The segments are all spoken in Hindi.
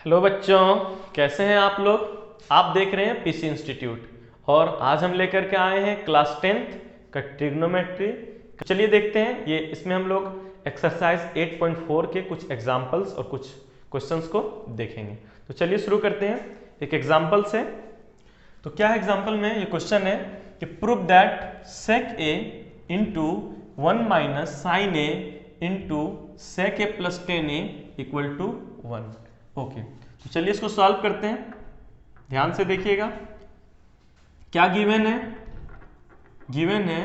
हेलो बच्चों, कैसे हैं आप लोग। आप देख रहे हैं पीसी इंस्टीट्यूट और आज हम लेकर के आए हैं क्लास 10th का ट्रिग्नोमेट्री। चलिए देखते हैं, ये इसमें हम लोग एक्सरसाइज 8.4 के कुछ एग्जाम्पल्स और कुछ क्वेश्चंस को देखेंगे। तो चलिए शुरू करते हैं एक एग्जाम्पल से। तो क्या है एग्जाम्पल में, ये क्वेश्चन है कि prove that sec a into 1 minus sine A into sec A plus tan a equal to 1। Okay, तो चलिए इसको सॉल्व करते हैं। ध्यान से देखिएगा क्या गिवन है। गिवन है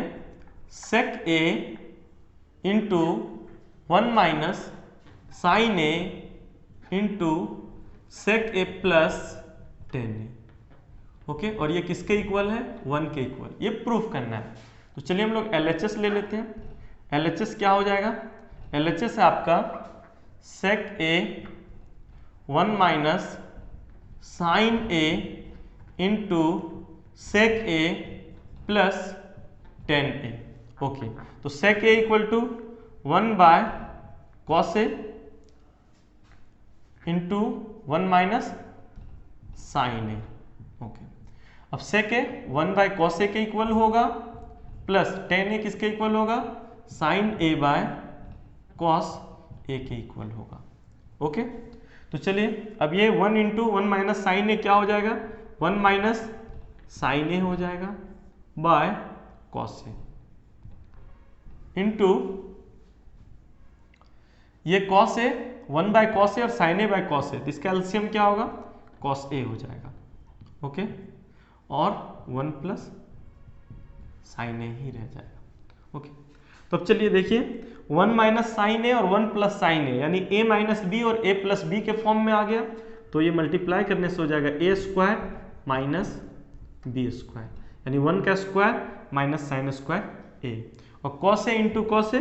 सेक a into 1 minus sine A into sec A plus tan A. Okay, और ये किसके इक्वल है? 1 के इक्वल। ये प्रूफ करना है। तो चलिए हम लोग LHS ले लेते हैं। LHS क्या हो जाएगा? LHS है आपका sec A 1 minus sine A into sec A plus tan A. Okay, तो sec A equal to 1 by cos A into 1 minus sine A. Okay, अब sec A 1 by cos A के इक्वल होगा प्लस टेन ए किसके इक्वल होगा? Sign A by cos A के इक्वल होगा। ओके, तो चलिए अब ये 1 इंटू 1 माइनस साइन ए क्या हो जाएगा? 1 माइनस साइन ए हो जाएगा बाय कॉस ए इंटू ये cos A 1 by cos A और साइन ए बाय कॉस ए, तो इसका एलसीएम क्या होगा? कॉस ए हो जाएगा। ओके, और 1 प्लस साइन ए ही रह जाएगा। ओके, तो अब चलिए देखिए 1 माइनस साइन ए और 1 प्लस साइन ए यानी a माइनस बी और a प्लस बी के फॉर्म में आ गया। तो ये मल्टीप्लाई करने से हो जाएगा a square minus b square यानी 1 का square minus sine square a, और cos A into cos a,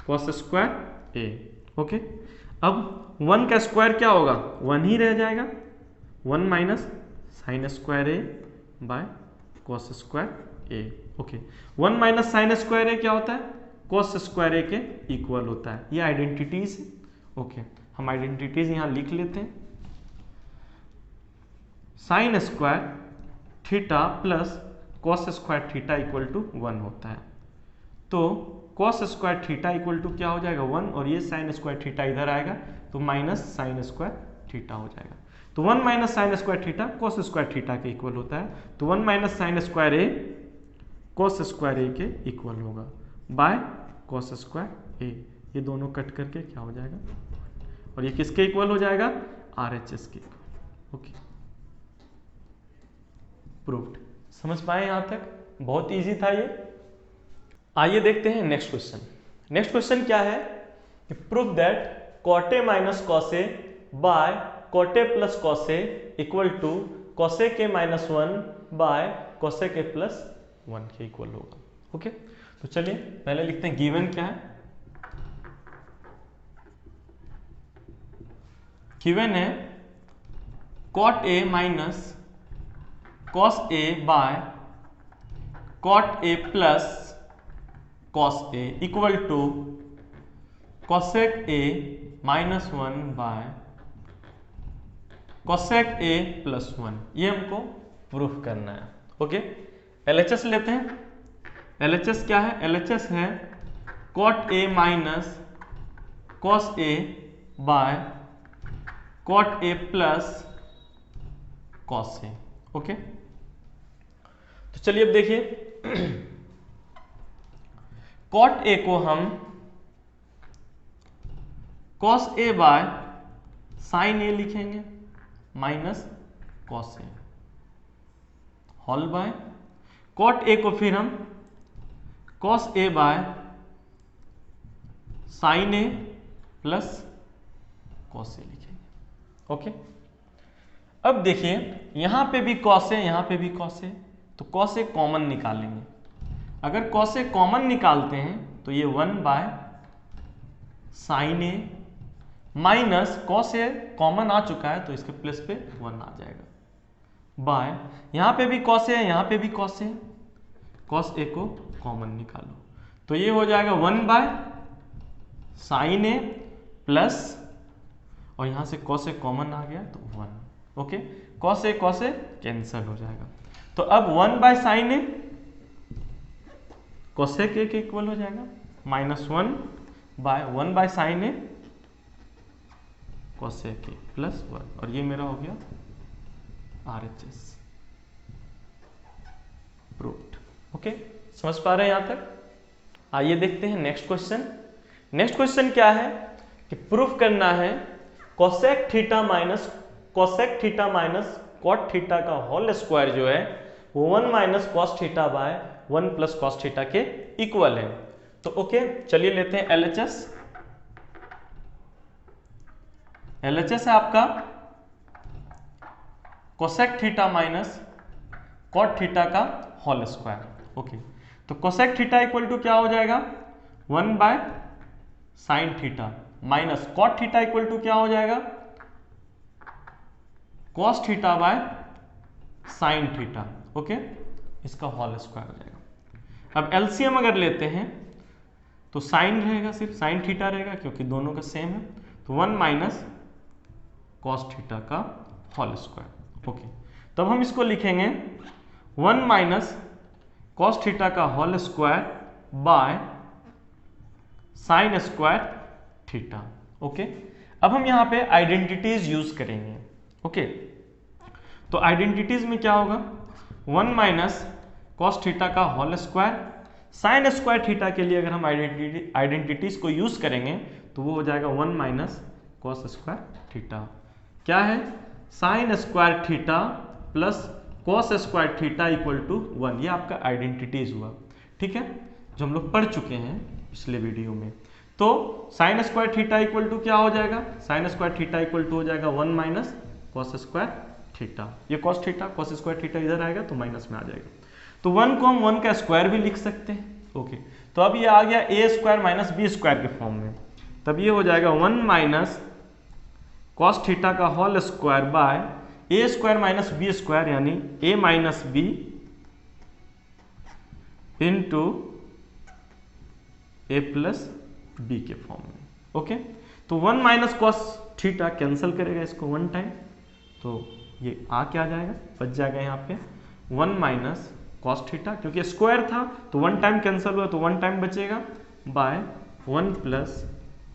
cos square a। Okay, अब 1 का स्क्वायर क्या होगा? 1 ही रह जाएगा। 1 minus sine square A by cos square A. Okay, 1 minus sine square A क्या होता है? कॉस स्क्वायर ए के इक्वल होता है। ये आइडेंटिटीज है। ओके, हम आइडेंटिटीज यहां लिख लेते हैं। Sine square theta plus cos square theta equal to 1 होता है। तो cos square theta equal to क्या हो जाएगा? 1, और ये साइन स्क्वायर थीटा इधर आएगा तो माइनस साइन स्क्वायर थीटा हो जाएगा। तो 1 minus sine square theta cos square theta के इक्वल होता है। तो 1 माइनस साइन स्क्वायर ए कॉस स्क्वायर ए के इक्वल होगा बाय कॉस स्क्वायर ए। ये दोनों कट करके क्या हो जाएगा? और ये किसके इक्वल हो जाएगा? RHS के इक्वल। Okay, proved. समझ पाए यहां तक? बहुत इजी था ये। आइए देखते हैं नेक्स्ट क्वेश्चन। नेक्स्ट क्वेश्चन क्या है? Prove that cot A minus cos A by cot A plus cos A equal to cos A के माइनस 1 बाय कॉस ए के प्लस 1 के इक्वल होगा। ओके, तो चलिए पहले लिखते हैं गिवन क्या है। गिवन है cot A minus cos A by cot A plus cos A equal to cosec a minus 1 by cosec a plus 1। ये हमको प्रूफ करना है। ओके, LHS लेते हैं। LHS क्या है? LHS है cot A minus cos A by cot A plus cos A. Okay, तो चलिए अब देखिए कॉट ए को हम cos A by sine A लिखेंगे minus cos A whole by cot A को फिर हम cos A by sine A plus cos A लिखेंगे। ओके, अब देखिए यहां पे भी कॉस ए, यहां पे भी कॉस ए, तो कॉस ए कॉमन निकालेंगे। अगर कॉस ए कॉमन निकालते हैं तो ये 1 by sine A minus cos A common आ चुका है तो इसके प्लस पे 1 आ जाएगा बाय, यहां पे भी कॉस ए है, यहां पे भी कॉस ए, कॉस ए को कॉमन निकालो तो ये हो जाएगा 1 बाय साइन ए प्लस और यहाँ से कॉस ए कॉमन आ गया तो 1। ओके, कॉस ए कैंसिल हो जाएगा। तो अब 1 by sine a cosec a के इक्वल हो जाएगा, -1 by 1 by sine a cosec a plus 1, और ये मेरा हो गया RHS प्रूव्ड। ओके, समझ पा रहे हैं यहाँ तक? आइए देखते हैं नेक्स्ट क्वेश्चन। नेक्स्ट क्वेश्चन क्या है कि प्रूफ करना है cosec theta minus cot theta का होल स्क्वायर जो है वो 1 minus cos theta by 1 plus cos theta के इक्वल है। तो ओके, चलिए लेते हैं LHS। LHS है आपका cosec theta minus cot theta का होल स्क्वायर। ओके, तो कोसेक थीटा इक्वल टू क्या हो जाएगा 1 by sine theta minus cot theta equal to क्या हो जाएगा cos theta by sine theta. Okay, इसका होल स्क्वायर हो जाएगा। अब एलसीएम अगर लेते हैं तो साइन रहेगा, सिर्फ साइन थीटा रहेगा क्योंकि दोनों का सेम है, तो 1 माइनस कॉस थीटा का होल स्क्वायर। ओके, तब हम इसको लिखेंगे 1 माइनस कॉस थीटा का whole square by sine square theta. Okay, अब हम यहाँ पे आइडेंटिटीज यूज करेंगे। ओके, तो आइडेंटिटीज में क्या होगा 1 माइनस कॉस थीटा का whole square, sine square theta के लिए अगर हम आइडेंटिटीज को यूज करेंगे तो वो हो जाएगा 1 माइनस कॉस स्क्वायर थीटा। क्या है sine square theta plus cos square theta equal to 1, ये आपका आइडेंटिटीज हुआ। ठीक है, जो हम लोग पढ़ चुके हैं पिछले वीडियो में। तो sine square theta equal to क्या हो जाएगा, sine square theta equal to हो जाएगा 1 माइनस कॉस स्क्वायर थीटा। ये cos theta cos square theta इधर आएगा तो माइनस में आ जाएगा, तो 1 को हम 1 का स्क्वायर भी लिख सकते हैं। ओके, तो अब ये आ गया a square minus b square के फॉर्म में, तब ये हो जाएगा 1 माइनस कॉस थीटा का whole square by a square minus b square, यानी a minus B into a plus b के फॉर्म में। ओके, तो 1 माइनस कॉस थीटा कैंसिल करेगा इसको 1 टाइम, तो ये आ क्या आ जाएगा, बच जाएगा यहाँ पे 1 माइनस कॉस थीटा, क्योंकि स्क्वायर था तो 1 टाइम कैंसिल हुआ तो 1 टाइम बचेगा, बाय 1 प्लस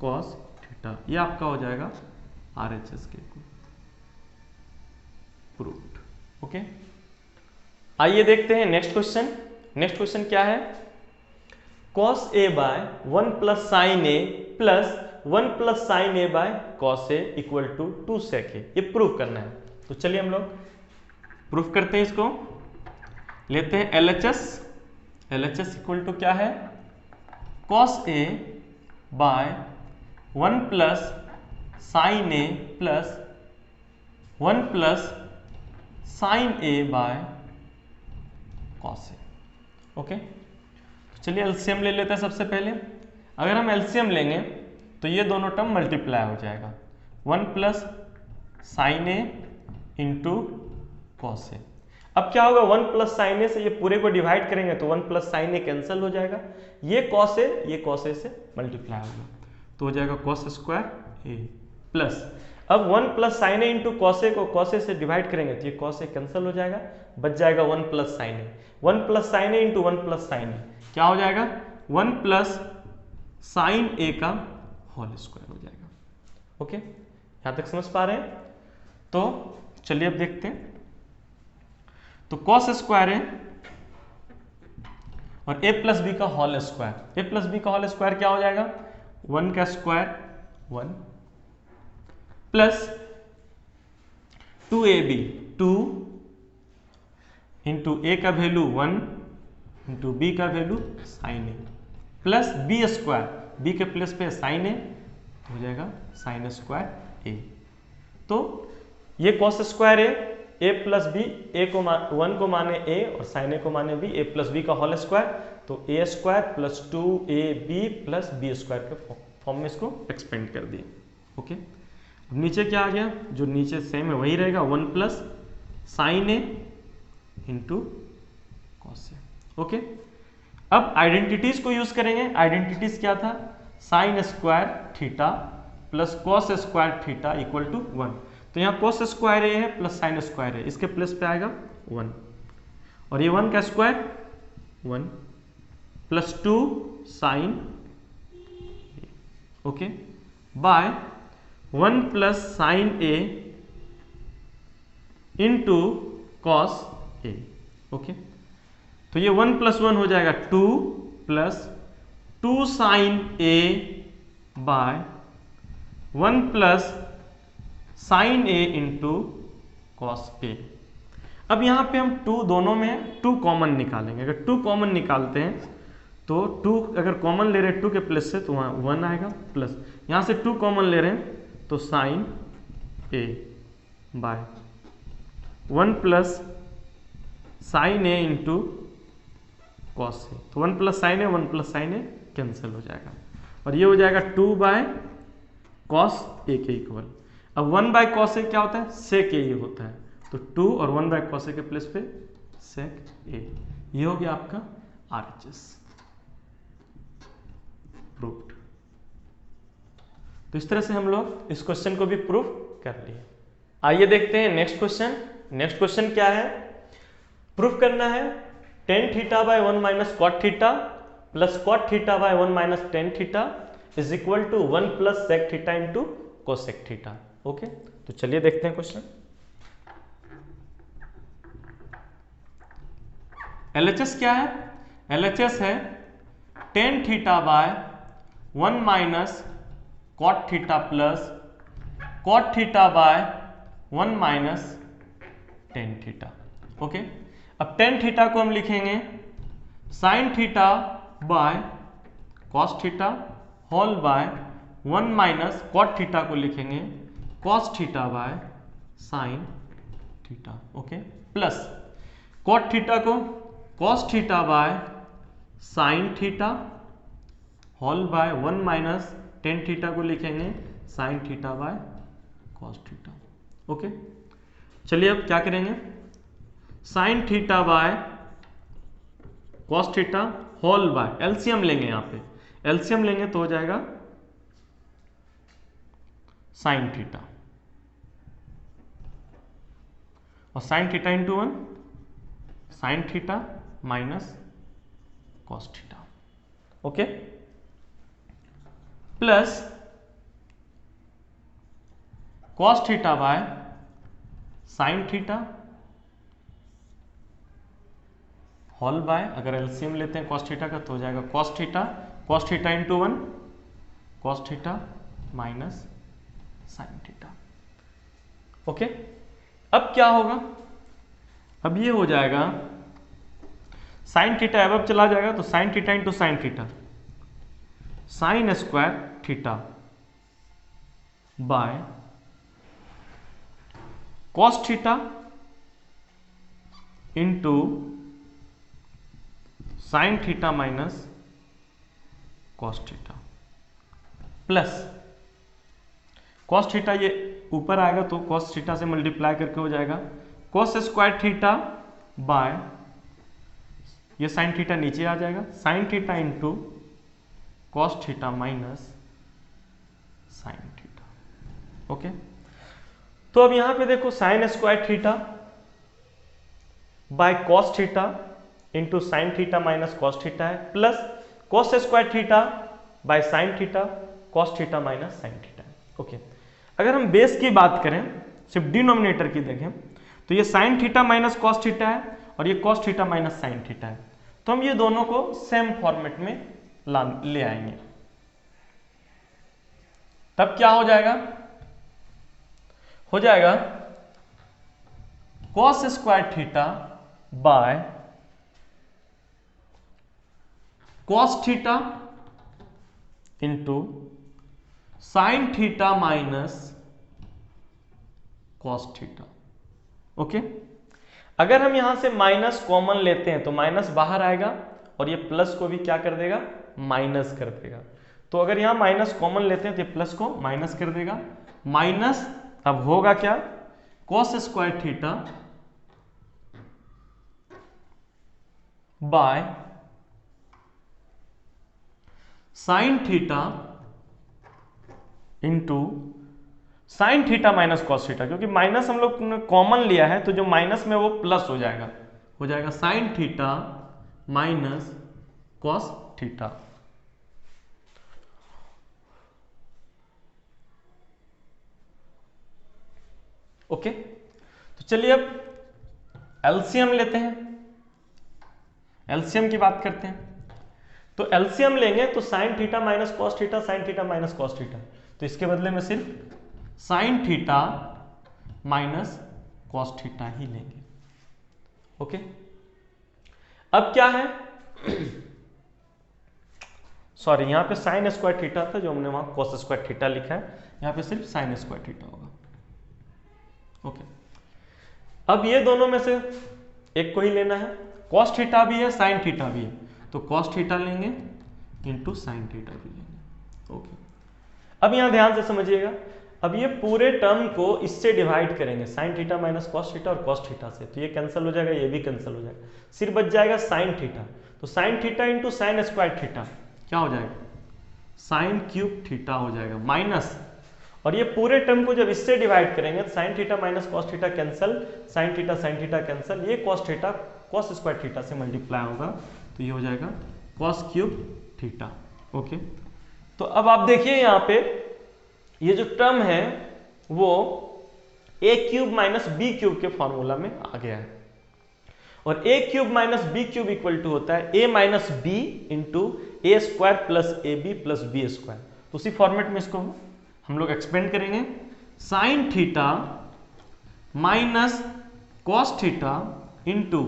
कॉस थीटा। ये आपका हो जाएगा RHS के प्रूव्ड। ओके, आइए देखते हैं नेक्स्ट क्वेश्चन। नेक्स्ट क्वेश्चन क्या है cos a by 1 plus sine A plus 1 plus sine A by cos A equal to 2 sec a, ये प्रूव करना है। तो चलिए हम लोग प्रूफ करते हैं इसको। लेते हैं LHS। LHS इक्वल टू क्या है cos a by 1 plus sine A plus 1 plus sine A by cos A. Okay, चलिए एलसीएम ले लेते हैं सबसे पहले। अगर हम एलसीएम लेंगे तो ये दोनों टर्म मल्टीप्लाई हो जाएगा, 1 plus sine A into cos A. अब क्या होगा 1 प्लस साइन ए से ये पूरे को डिवाइड करेंगे तो 1 प्लस साइन ए कैंसिल हो जाएगा, ये कॉस ए से मल्टीप्लाई होगा तो हो जाएगा कॉस स्क्वायर ए प्लस, अब 1 प्लस साइन ए इंटू कॉस ए को कॉस ए से डिवाइड करेंगे तो ये कॉस ए कैंसिल हो जाएगा, बच जाएगा 1 प्लस साइन ए। 1 प्लस साइन ए इंटू 1 प्लस साइन ए क्या हो जाएगा 1 प्लस साइन ए का होल स्क्वायर हो जाएगा। ओके, यहां तक समझ पा रहे हैं? तो चलिए अब देखते हैं। तो कॉस स्क्वायर है और ए प्लस बी का होल स्क्वायर, ए प्लस बी का होल स्क्वायर क्या हो जाएगा 1 का स्क्वायर 1 प्लस 2ab 2 इंटू ए का वैल्यू 1 इंटू बी का वैल्यू साइन ए प्लस बी स्क्वायर, बी के प्लस पे साइन ए हो जाएगा साइन स्क्वायर ए। तो ये कॉस स्क्वायर ए प्लस बी, ए को 1 को माने ए और साइन ए को माने बी, ए प्लस बी का होल स्क्वायर, तो A square plus 2ab plus B square के फॉर्म में इसको एक्सपेंड कर दिए। ओके, अब नीचे क्या आ गया, जो नीचे सेम है वही रहेगा 1 प्लस साइन ए इंटू कॉस ए। ओके, अब आइडेंटिटीज को यूज करेंगे। आइडेंटिटीज क्या था sine square theta plus cos square theta equal to 1। तो यहाँ कॉस स्क्वायर ए है प्लस साइन स्क्वायर है, इसके प्लस पे आएगा 1, और ये 1 का square 1 plus 2 sine, okay, by 1 plus sine A into cos A, okay. तो ये 1 प्लस 1 हो जाएगा 2 plus 2 sine A by 1 plus sine A into cos A. अब यहाँ पे हम 2 दोनों में 2 कॉमन निकालेंगे। अगर 2 कॉमन निकालते हैं तो 2 अगर कॉमन ले रहे हैं 2 के प्लस से तो वहाँ 1 आएगा, प्लस यहाँ से 2 कॉमन ले रहे हैं तो sign A by 1 plus sine A into cos ए। तो 1 प्लस साइन ए 1 प्लस साइन ए कैंसिल हो जाएगा, और ये हो जाएगा 2 बाय कॉस ए के इक्वल। अब 1 बाय कॉस ए क्या होता है, सेक ए होता है, तो 2 और 1 बाय कॉस ए के प्लस पे सेक ए। ये हो गया आपका RHS प्रूव्ड। तो इस तरह से हम लोग इस क्वेश्चन को भी प्रूव कर लिए। आइए देखते हैं नेक्स्ट क्वेश्चन। नेक्स्ट क्वेश्चन क्या है, प्रूफ करना है tan theta by 1 minus cot theta plus cot theta by 1 minus tan theta is equal to 1 plus sec theta into cosec theta, okay. तो चलिए देखते हैं क्वेश्चन। LHS क्या है, LHS है tan theta by 1 minus cot theta plus cot theta by 1 minus tan theta, okay. अब tan थीटा को हम लिखेंगे sine theta by cos theta whole by 1 minus cot theta को लिखेंगे cos theta by sine theta, okay, plus cot theta को cos theta by sine theta whole by 1 minus tan theta को लिखेंगे sine theta by cos theta, okay. चलिए अब क्या करेंगे, sine theta by cos theta whole by LCM लेंगे, यहाँ पे एलसीएम लेंगे तो हो जाएगा साइन थीटा, और sine theta into 1 sine theta minus cos theta, okay, plus cos theta by sine theta whole by, अगर एलसीएम लेते हैं कॉस थीटा का तो हो जाएगा cos theta into 1 cos theta minus sine theta, okay. अब क्या होगा, अब ये हो जाएगा साइन थीटा अब चला जाएगा तो sine theta into sine theta sine square theta by cos theta into sine theta minus cos theta, plus cos theta ये ऊपर आएगा तो कॉस थीटा से मल्टीप्लाई करके हो जाएगा कॉस स्क्वायर थीटा बाय, ये साइन थीटा नीचे आ जाएगा sine theta into cos theta minus sine theta, okay. तो अब यहां पे देखो sine square theta by cos theta into sine theta minus cos theta है, plus cos square theta by sine theta cos theta minus sine theta है, ओके। अगर हम बेस की बात करें, सिर्फ डिनोमिनेटर की देखें, तो ये sine theta minus cos theta है और ये cos theta minus sine theta है, तो हम ये दोनों को सेम फॉर्मेट में ले आएंगे। तब क्या हो जाएगा, cos square theta by cos theta into sine theta minus cos theta, okay. अगर हम यहां से माइनस कॉमन लेते हैं तो माइनस बाहर आएगा और ये प्लस को भी क्या कर देगा, माइनस कर देगा। तो अगर यहां माइनस कॉमन लेते हैं तो ये प्लस को माइनस कर देगा, माइनस अब होगा क्या, cos square theta by sine theta into sine theta minus cos theta, क्योंकि माइनस हम लोग ने कॉमन लिया है तो जो माइनस में वो प्लस हो जाएगा sine theta minus cos theta. Okay, तो चलिए अब एलसीएम लेते हैं, एलसीएम की बात करते हैं। तो एलसीएम लेंगे तो sine theta minus cos theta, sine theta minus cos theta, तो इसके बदले में सिर्फ sine theta minus cos theta ही लेंगे। ओके, अब क्या है सॉरी, यहां पे साइन स्क्वायर थीटा था जो हमने वहां कॉस स्क्वायर थीटा लिखा है, यहां पे सिर्फ साइन स्क्वायर थीटा होगा। ओके, अब ये दोनों में से एक को ही लेना है, कॉस थीटा भी है साइन थीटा भी है, तो कॉस थीटा लेंगे इंटू साइन थीटा भी लेंगे। ओके, अब यहां ध्यान से समझिएगा, अब ये पूरे टर्म को इससे डिवाइड करेंगे, sine theta minus cos theta और कॉस थीटा से, तो ये कैंसिल हो जाएगा, ये भी कैंसिल हो जाएगा, सिर्फ बच जाएगा साइन थीटा। तो sine theta into sine square theta क्या हो जाएगा, साइन क्यूब थीटा हो जाएगा, माइनस, और ये पूरे टर्म को जब इससे डिवाइड करेंगे तो sine theta minus cos theta cancel, sine theta cancel, ये cos theta cos square theta से मल्टीप्लाई होगा, तो ये हो जाएगा कॉस क्यूब थीटा। ओके, तो अब आप देखिए यहाँ पे ये जो टर्म है वो A cube minus B cube के फॉर्मूला में आ गया है, और A cube minus B cube equal to होता है A minus B into A square plus A B plus B square. तो उसी फॉर्मेट में इसको हम लोग एक्सपेंड करेंगे, sine theta minus cos theta into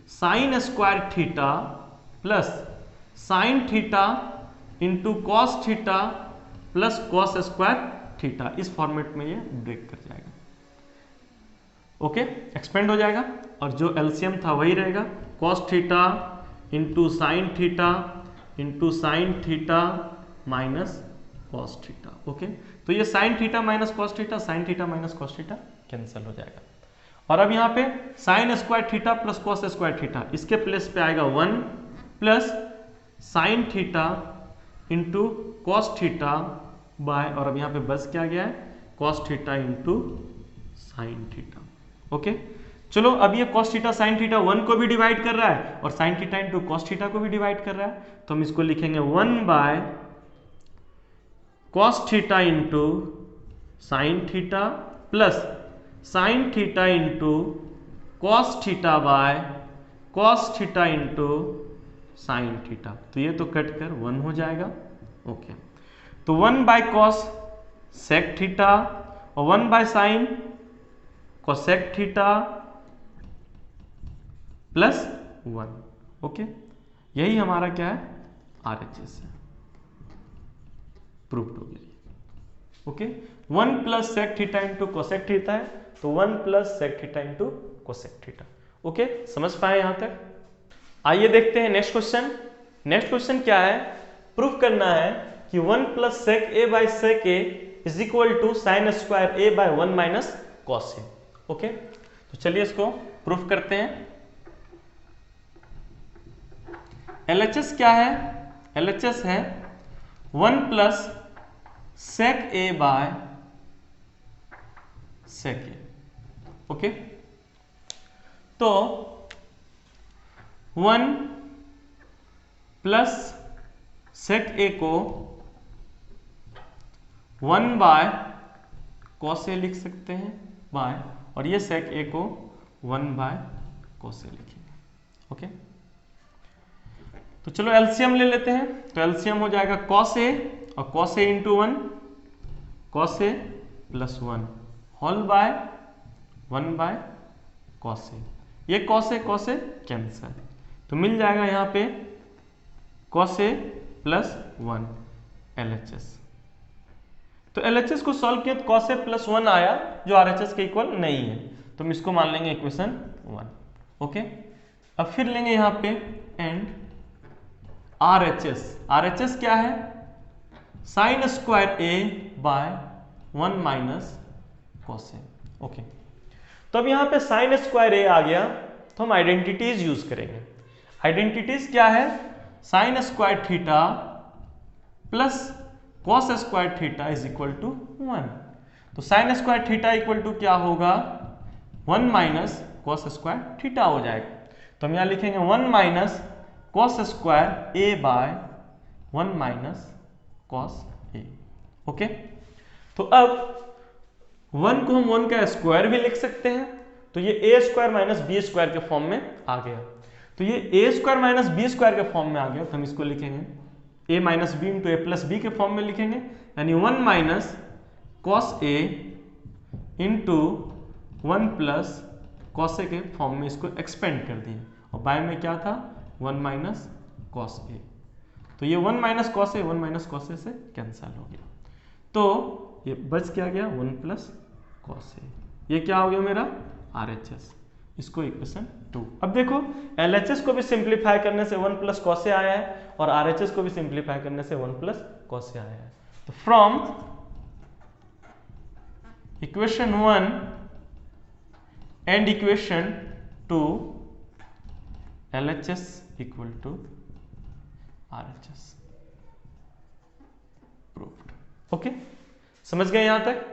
sine square theta plus sine theta into cos theta plus cos square theta, इस फॉर्मेट में ये ब्रेक कर जाएगा। ओके, एक्सपेंड हो जाएगा, और जो एलसीएम था वही रहेगा, cos theta into sine theta minus cos theta. Okay, तो ये sine theta minus cos theta, sine theta minus cos theta cancel हो जाएगा, और अब यहाँ पे sign square theta plus cos square theta, इसके प्लेस पे आएगा 1 plus sine theta into cos theta bye, और अब यहाँ पे बस क्या गया है, cos theta into sine theta. Okay, चलो अब ये कॉस थीटा साइन थीटा 1 को भी डिवाइड कर रहा है और sine theta into cos theta को भी डिवाइड कर रहा है, तो हम इसको लिखेंगे 1 by cos theta into sine theta plus sine theta into cos theta by cos theta into sine theta, तो ये तो कट कर 1 हो जाएगा। ओके, तो 1 बाय कॉस सेक थीटा और 1 by sine cosec theta plus 1। Okay, यही हमारा क्या है, आरएचएस है, प्रूव्ड हो गया। Okay, 1 plus sec theta into cosec theta है, तो 1 plus sec theta into cosec theta. Okay, समझ पाए यहां तक? आइए देखते हैं नेक्स्ट क्वेश्चन। नेक्स्ट क्वेश्चन क्या है, प्रूफ करना है कि 1 plus sec a by sec a is equal to sine square A by 1 minus cos A. Okay, तो चलिए इसको प्रूफ करते हैं। एलएचएस क्या है, एलएचएस है 1 plus sec a by sec a. Okay, तो 1 प्लस सेक ए को 1 बाय कॉस ए लिख सकते हैं बाय, और ये सेक ए को 1 बाय कॉस ए लिखेंगे। ओके, तो चलो एलसीएम ले लेते हैं, तो एलसीएम हो जाएगा कॉस ए और cos A into 1, cos A plus 1 whole by 1 by cos A, ये कॉस ए कैंसिल, तो मिल जाएगा यहाँ पे कॉस ए प्लस 1 एलएचएस। तो एलएचएस को सॉल्व किया तो कॉस ए प्लस 1 आया जो आरएचएस के इक्वल नहीं है, तो हम इसको मान लेंगे इक्वेशन 1। ओके, अब फिर लेंगे यहाँ पे एंड आरएचएस। आरएचएस क्या है, sine square A by 1 minus cos A. Okay, तो अब यहाँ पे साइन स्क्वायर ए आ गया, तो हम आइडेंटिटीज यूज करेंगे। आइडेंटिटीज क्या है, sine square theta plus cos square theta is equal to 1। तो sine square theta equal to क्या होगा, 1 माइनस कॉस स्क्वायर थीटा हो जाएगा। तो हम यहां लिखेंगे 1 minus cos square A by 1 minus cos A. Okay, तो अब 1 को हम 1 का स्क्वायर भी लिख सकते हैं, तो ये ए स्क्वायर माइनस बी स्क्वायर के फॉर्म में आ गया। तो ये ए स्क्वायर माइनस बी स्क्वायर के फॉर्म में आ गया, तो हम इसको लिखेंगे ए minus B into a plus b के फॉर्म में लिखेंगे, यानी 1 minus cos A into 1 plus cos A के फॉर्म में इसको एक्सपेंड कर दिए, और बाय में क्या था 1 माइनस कॉस ए। तो ये 1 माइनस कॉस ए 1 माइनस कॉस ए से कैंसिल हो गया, तो ये बच क्या गया 1 प्लस कॉस ए। ये क्या हो गया मेरा RHS, इसको इक्वेशन 2। अब देखो LHS को भी सिंप्लीफाई करने से 1 प्लस कॉस ए आया है, और RHS को भी सिंप्लीफाई करने से 1 प्लस कॉस ए आया है। तो from equation 1 and equation 2 LHS equal to RHS proved. Okay, समझ गए यहां तक?